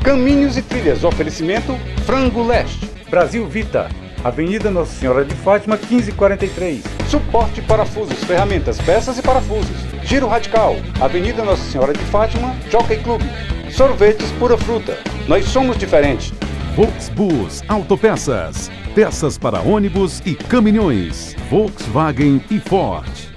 Caminhos e trilhas, oferecimento Frango Leste. Brasil Vita, Avenida Nossa Senhora de Fátima, 1543. Suporte parafusos, ferramentas, peças e parafusos. Giro Radical, Avenida Nossa Senhora de Fátima, Jockey Club. Sorvetes Pura Fruta, nós somos diferentes. Volksbus Autopeças, peças para ônibus e caminhões, Volkswagen e Ford.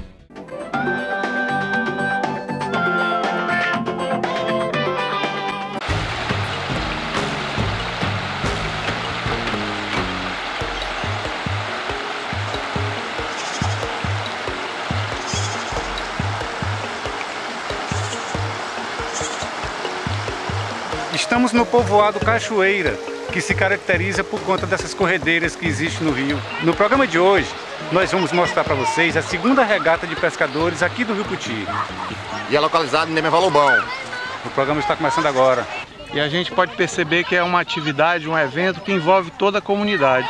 Estamos no povoado Cachoeira, que se caracteriza por conta dessas corredeiras que existem no rio. No programa de hoje, nós vamos mostrar para vocês a segunda regata de pescadores aqui do Rio Puti. E é localizado em Nemevalobão. O programa está começando agora. E a gente pode perceber que é uma atividade, um evento que envolve toda a comunidade.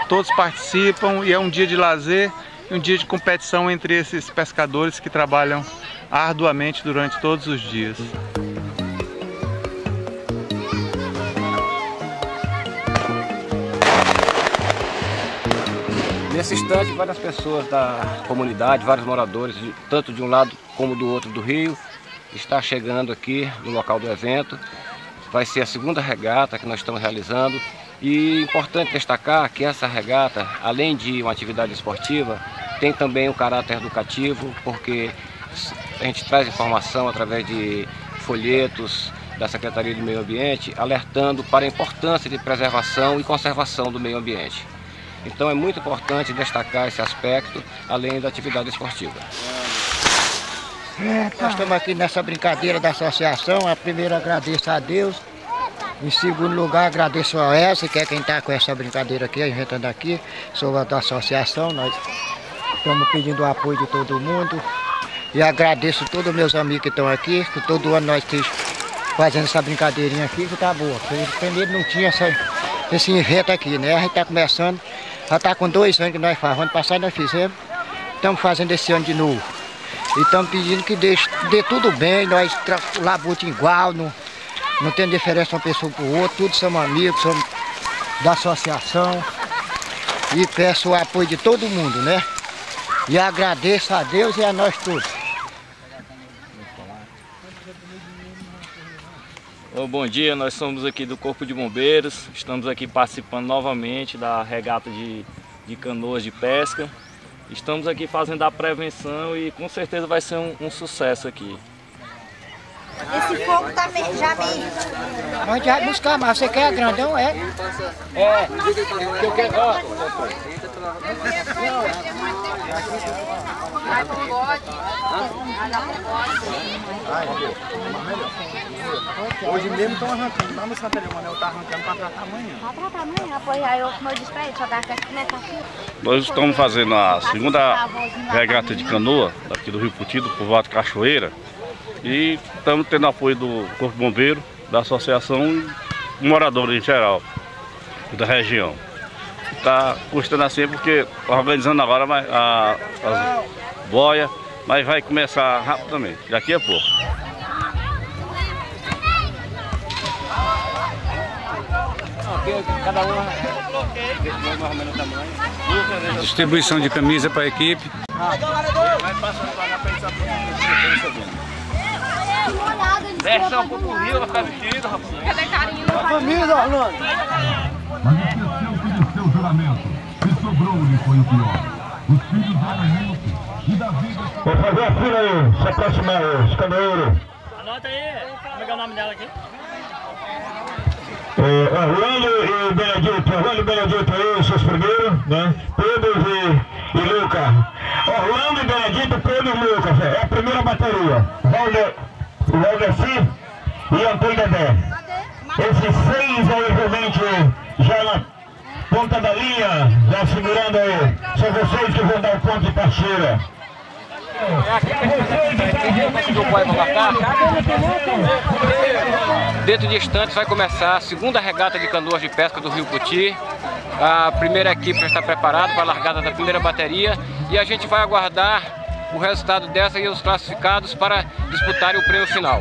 Todos participam e é um dia de lazer e um dia de competição entre esses pescadores que trabalham arduamente durante todos os dias. Nesse instante, várias pessoas da comunidade, vários moradores, tanto de um lado como do outro do rio, está chegando aqui no local do evento. Vai ser a segunda regata que nós estamos realizando. E é importante destacar que essa regata, além de uma atividade esportiva, tem também um caráter educativo, porque a gente traz informação através de folhetos da Secretaria de Meio Ambiente, alertando para a importância de preservação e conservação do meio ambiente. Então é muito importante destacar esse aspecto, além da atividade esportiva. Nós estamos aqui nessa brincadeira da associação. Primeiro agradeço a Deus. Em segundo lugar, agradeço a Elsa, que é quem está com essa brincadeira aqui, inventando aqui, sobre a da associação. Nós estamos pedindo o apoio de todo mundo. E agradeço a todos os meus amigos que estão aqui, que todo ano nós estamos fazendo essa brincadeirinha aqui, que está boa. Primeiro não tinha esse evento aqui, né? A gente está começando. Já está com 2 anos que nós fazemos. Ano passado nós fizemos, estamos fazendo esse ano de novo. E estamos pedindo que dê tudo bem, nós labuta igual, não tem diferença uma pessoa para o outro, todos somos amigos, somos da associação. E peço o apoio de todo mundo, né? E agradeço a Deus e a nós todos. Bom dia, nós somos aqui do Corpo de Bombeiros, estamos aqui participando novamente da regata de canoas de pesca. Estamos aqui fazendo a prevenção e com certeza vai ser um sucesso aqui. Esse fogo tá já meio... A gente vai buscar, mas você quer grandão, é? É, eu quero... Hoje mesmo estão arrancando, lá no Santa Leonel está arrancando para tratar amanhã. Para tratar amanhã, pois aí eu, como eu disse para ele, só dá certo começar aqui. Nós estamos fazendo a segunda regata de canoa aqui do Rio Puti, do povoado Cachoeira. E estamos tendo apoio do Corpo Bombeiro, da associação e moradores em geral, da região. Está custando assim porque organizando agora as boias, mas vai começar rapidamente, daqui a pouco. Cada uma mais ou menos o tamanho. Distribuição de camisa para a equipe. Desce um pouco o rio, vai ficar vestido, rapaz. Cadê carinho? Camisa, Orlando! Mas esqueceu que no seu juramento, que sobrou-lhe foi o pior. Os filhos eram muitos e da vida... Vou fazer a fila aí, se aproximar os canoeiros. Anota aí, como é que é o nome dela aqui? Orlando e Benedito aí, seus primeiros, né? Pedro e Lucas. Orlando e Benedito, Pedro e Lucas, é a primeira bateria. Valdeci e Antônio Dedé. Esses 6 aí realmente já na ponta da linha, já segurando aí. São vocês que vão dar o ponto de partida. Dentro de instantes vai começar a segunda regata de canoas de pesca do Rio Puti. A primeira equipe já está preparada para a largada da primeira bateria e a gente vai aguardar o resultado dessa e os classificados para disputarem o prêmio final.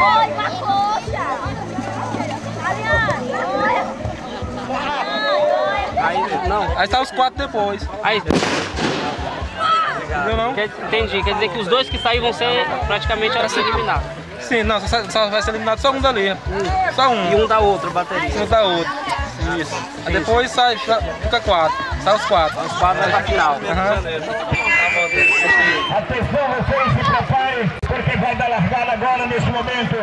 Oi, uma coxa! Aí, não. Aí tá os 4 depois. Aí. Entendeu não? Entendi, quer dizer que os 2 que saírem vão ser praticamente eliminados. Sim, não, só vai ser eliminado só um dali. Só um. E um da outra bateria. Um da outra. Isso. Aí depois sai, fica 4. Sai os 4. Os 4 vai pra final. Atenção, vocês se preparem, porque vai dar largada agora nesse momento.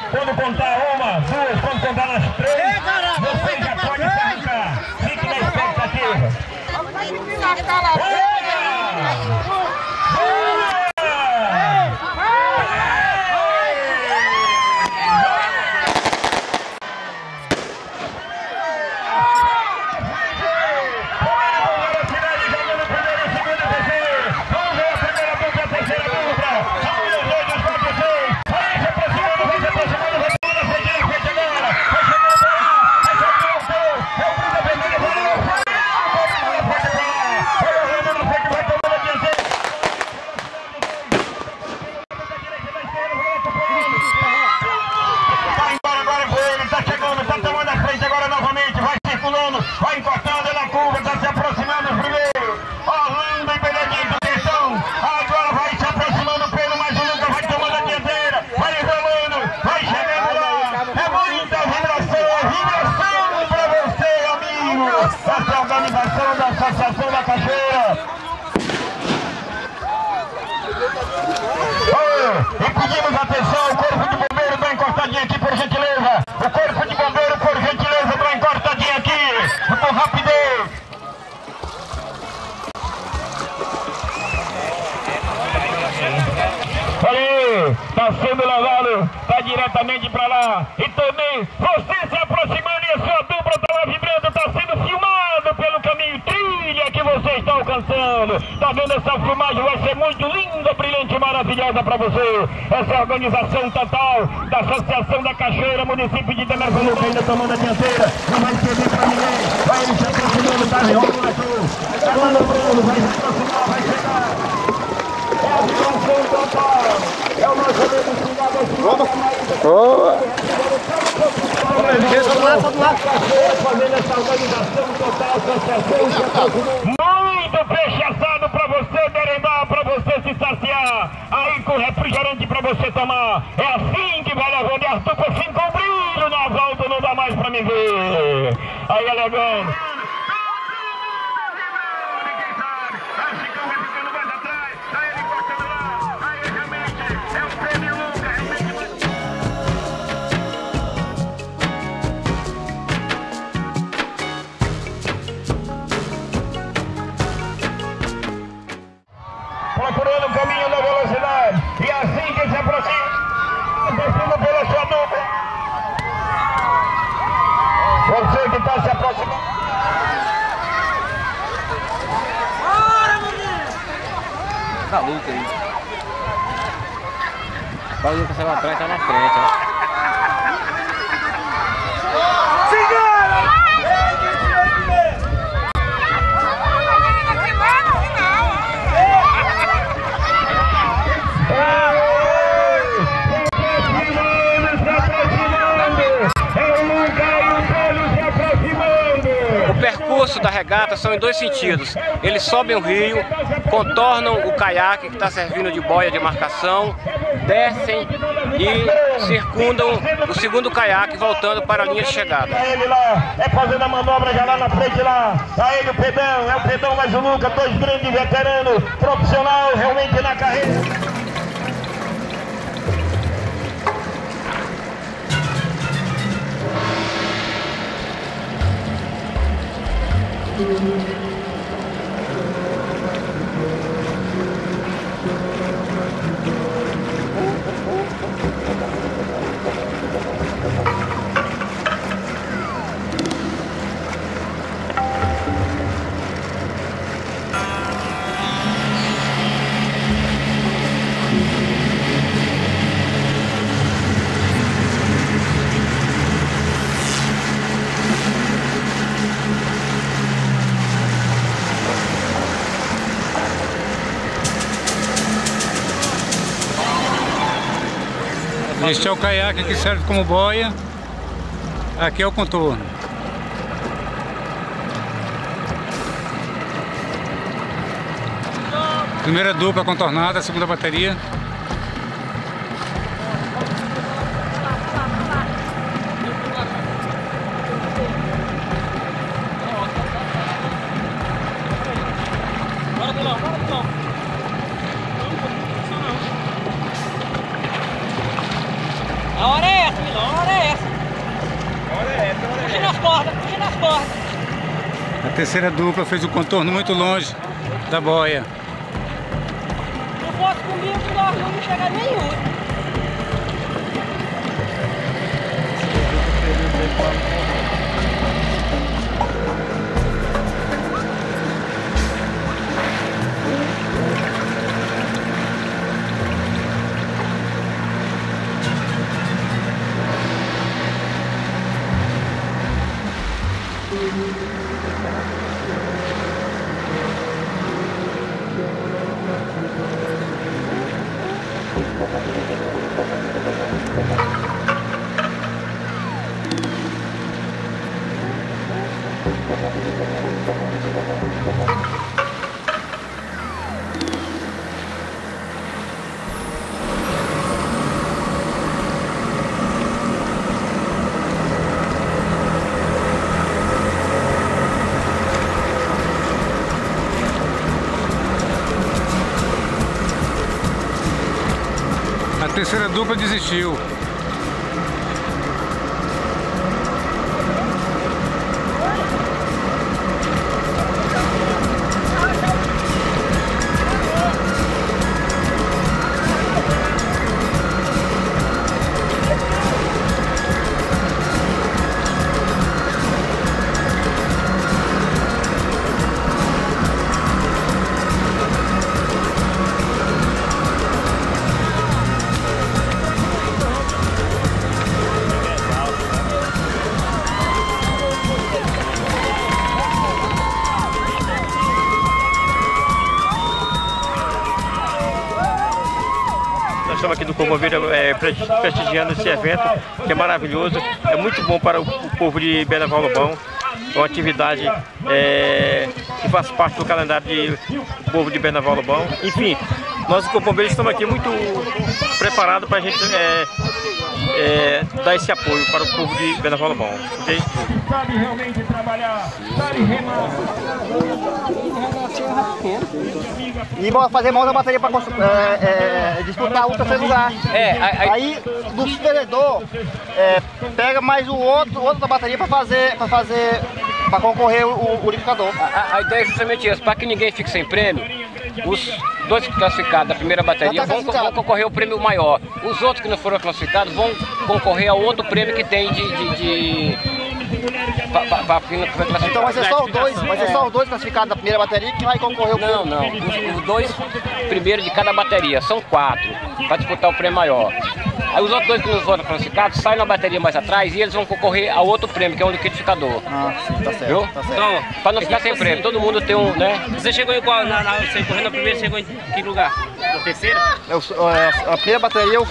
Quando contar 1, 2, quando contar nas 3, vocês já podem se arrancar. Fique na expectativa. Vai encostando na curva, está se aproximando primeiro. Orlando e Benedito, atenção. Agora vai se aproximando Pedro, mas o Lucas vai tomando a dianteira. Vai enrolando, vai chegando lá. É muita vibração para você, amigo. Essa é a organização da Associação da Cachoeira. E pedimos atenção, o Corpo de Bombeiro está encostadinho aqui, por gentileza. O Corpo de Bombeiro, por gentileza, está encostadinho aqui. Com rapidez. Aí, está sendo levado, está diretamente para lá. E também você se aproximando e a sua dupla está lá vibrando, está sendo filmado pelo caminho trilha que você está alcançando. Está vendo essa filmagem? Vai ser muito linda, brilhante e maravilhosa para você. Essa é a organização total da Associação da Cachoeira, município de Temervaluca, ainda tomando a dianteira. Não vai perder para ninguém. Vai ele se aproximando, está enrolando. Agora o Bruno vai se aproximar, vai chegar. É a vibração total. É o nosso amigo Cingado. Boa! Fazendo essa organização total, associação. Muito peixe assado para você merendar, para você se saciar. Aí com refrigerante para você tomar. É assim que vai levando. E Arthur assim com brilho na volta, não dá mais para me ver. Aí alegando. Procurando o caminho da velocidade. E assim que se aproxima, descendo pela sua dupla. Você que está se aproximando. Tá louco aí. O Lucas saiu atrás, tá na frente, ó. O percurso da regata são em 2 sentidos. Eles sobem o rio, contornam o caiaque que está servindo de boia de marcação, descem e circundam o segundo caiaque voltando para a linha de chegada. Ele lá, é fazendo a manobra já lá na frente lá. A ele o Pedão, é o Pedão mais o Lucas, 2 grandes veteranos, profissional realmente na carreira. Este é o caiaque que serve como boia. Aqui é o contorno. Primeira dupla contornada, segunda bateria. A hora é essa, Milão, a hora é essa. Puxa nas cordas, puxa nas cordas. A terceira dupla fez o contorno muito longe da boia. Se eu fosse comigo, nós não ia chegar nenhum. A terceira dupla desistiu. Estamos aqui do Corpo de Bombeiro prestigiando esse evento que é maravilhoso, é muito bom para o povo de Bernaval Lobão, é uma atividade que faz parte do calendário do povo de Bernaval Lobão. Enfim, nós do Corpo de Bombeiros estamos aqui muito preparados para a gente dar esse apoio para o povo de Bernaval Lobão, ok? Sabe realmente trabalhar, sabe remar. E vamos fazer mão da bateria para disputar o terceiro lugar. Aí do perdedor pega mais o outro da bateria para concorrer o liquidificador. A ideia é justamente essa, para que ninguém fique sem prêmio. Os dois classificados da primeira bateria vão concorrer ao prêmio maior. Os outros que não foram classificados vão concorrer ao outro prêmio que tem Então vai ser só os dois classificados da primeira bateria que vai concorrer ao prêmio? Não. Os dois primeiros de cada bateria, são 4, para disputar o prêmio maior. Aí os outros dois que não foram classificados saem na bateria mais atrás e eles vão concorrer a outro prêmio, que é um liquidificador. Ah, sim, tá certo. Viu? Tá certo. Então, para não ficar sem prêmio, todo mundo tem um, né? Você chegou em qual? Você correu na primeira, chegou em que lugar? Na terceira? A primeira bateria eu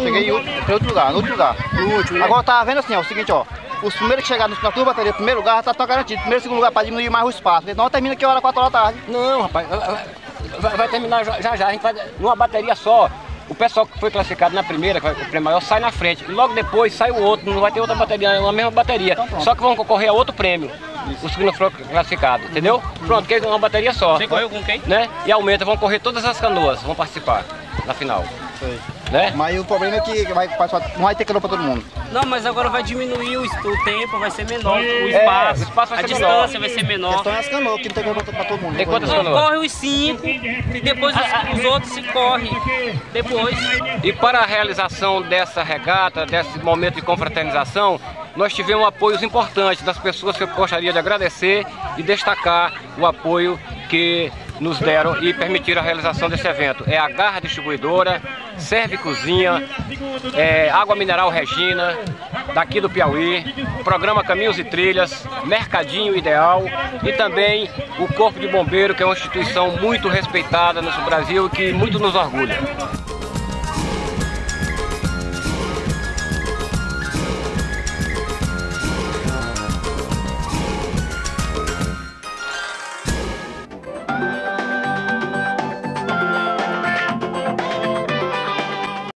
cheguei em outro lugar, no último lugar. No último, né? Agora tá vendo assim, ó, o seguinte, ó. Os primeiros que chegaram na tua bateria, primeiro lugar, tá garantido. Primeiro e segundo lugar, para diminuir mais o espaço. Porque senão termina aqui a hora 4 horas da tarde. Não, rapaz, vai terminar já. A gente vai numa bateria só. O pessoal que foi classificado na primeira, que vai o prêmio maior, sai na frente. E logo depois sai o outro, não vai ter outra bateria, é uma mesma bateria. Então, só que vão concorrer a outro prêmio. Os que não foram classificados, entendeu? Pronto, que é uma bateria só. Você correu com quem? Né? E aumenta, vão correr todas as canoas, vão participar na final. Sei. Né? Mas o problema é que não vai ter canoa para todo mundo. Não, mas agora vai diminuir o tempo, vai ser menor, o espaço vai ser a distância vai ser menor. A questão é as canoas, que não tem canoa para todo mundo. Tem quantas Então canoas? corre os 5 e depois os outros se correm depois. E para a realização dessa regata, desse momento de confraternização, nós tivemos apoios importantes das pessoas que eu gostaria de agradecer e destacar o apoio que nos deram e permitiram a realização desse evento. É a Garra Distribuidora, Serve Cozinha, Água Mineral Regina, daqui do Piauí, Programa Caminhos e Trilhas, Mercadinho Ideal e também o Corpo de Bombeiro, que é uma instituição muito respeitada no Brasil e que muito nos orgulha.